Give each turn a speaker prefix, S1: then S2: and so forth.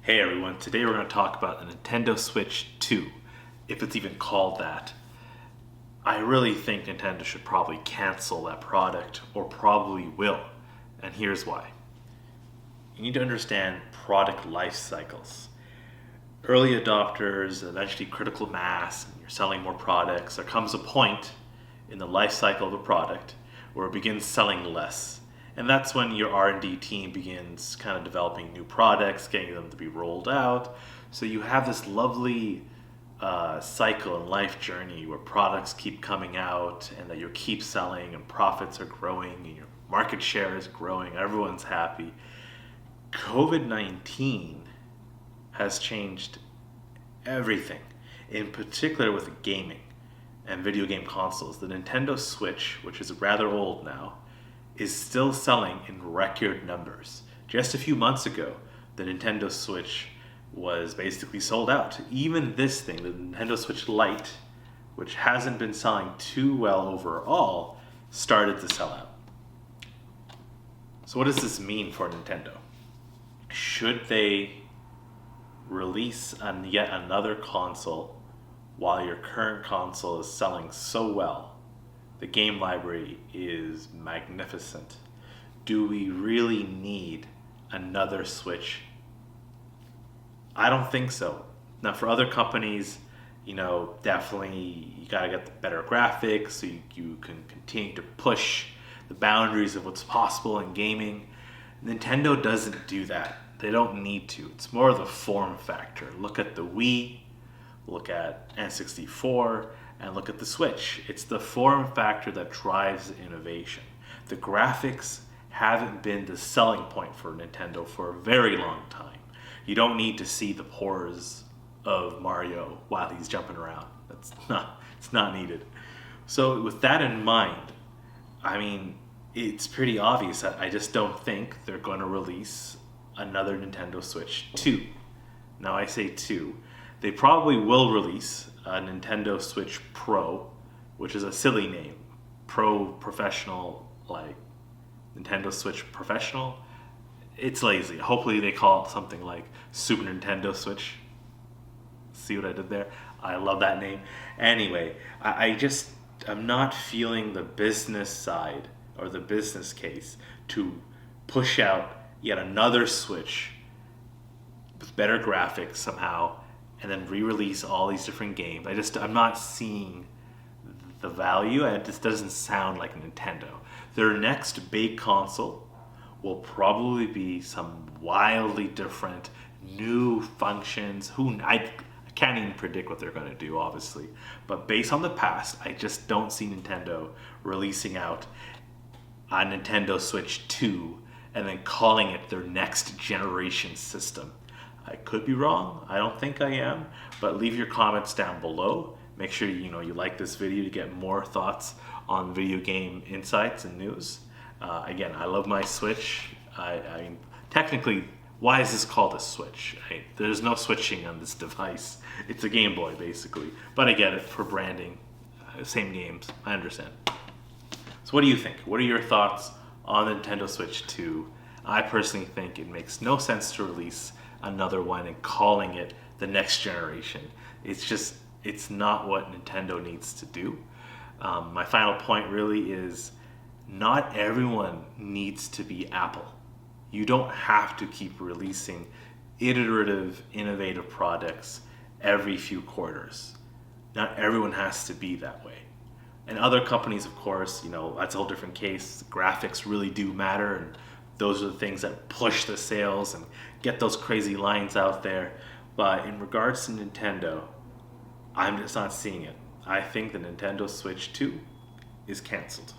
S1: Hey everyone, today we're going to talk about the Nintendo Switch 2, if it's even called that. I really think Nintendo should probably cancel that product, or probably will, and here's why. You need to understand product life cycles. Early adopters, eventually critical mass, and you're selling more products. There comes a point in the life cycle of a product where it begins selling less. And that's when your R&D team begins kind of developing new products, getting them to be rolled out. So you have this lovely cycle and life journey where products keep coming out and that you keep selling and profits are growing and your market share is growing. Everyone's happy. COVID-19 has changed everything, in particular with gaming and video game consoles. The Nintendo Switch, which is rather old now, is still selling in record numbers. Just a few months ago, the Nintendo Switch was basically sold out. Even this thing, the Nintendo Switch Lite, which hasn't been selling too well overall, started to sell out. So what does this mean for Nintendo? Should they release yet another console while your current console is selling so well? The game library is magnificent. Do we really need another Switch? I don't think so. Now, for other companies, definitely you gotta get the better graphics so you can continue to push the boundaries of what's possible in gaming. Nintendo doesn't do that. They don't need to. It's more of the form factor. Look at the Wii, look at N64, and look at the Switch. It's the form factor that drives innovation. The graphics haven't been the selling point for Nintendo for a very long time. You don't need to see the pores of Mario while he's jumping around. It's not needed. So with that in mind, it's pretty obvious that I just don't think they're going to release another Nintendo Switch 2. Now I say 2. They probably will release a Nintendo Switch Pro, which is a silly name. Pro Professional, like Nintendo Switch Professional. It's lazy. Hopefully they call it something like Super Nintendo Switch. See what I did there? I love that name. Anyway, I'm not feeling the business side or the business case to push out yet another Switch with better graphics somehow and then re-release all these different games. I'm not seeing the value, and it just doesn't sound like Nintendo. Their next big console will probably be some wildly different new functions. I can't even predict what they're going to do, obviously. But based on the past, I just don't see Nintendo releasing out a Nintendo Switch 2 and then calling it their next generation system. I could be wrong. I don't think I am. But leave your comments down below. Make sure you like this video to get more thoughts on video game insights and news. Again, I love my Switch. Technically, why is this called a Switch? There's no switching on this device. It's a Game Boy, basically. But I get it for branding. Same games. I understand. So what do you think? What are your thoughts on the Nintendo Switch 2? I personally think it makes no sense to release another one and calling it the next generation. It's not what Nintendo needs to do. My final point really is not everyone needs to be Apple. You don't have to keep releasing iterative, innovative products every few quarters. Not everyone has to be that way. And other companies, of course, that's a whole different case. Graphics really do matter, and those are the things that push the sales and get those crazy lines out there. But in regards to Nintendo, I'm just not seeing it. I think the Nintendo Switch 2 is canceled.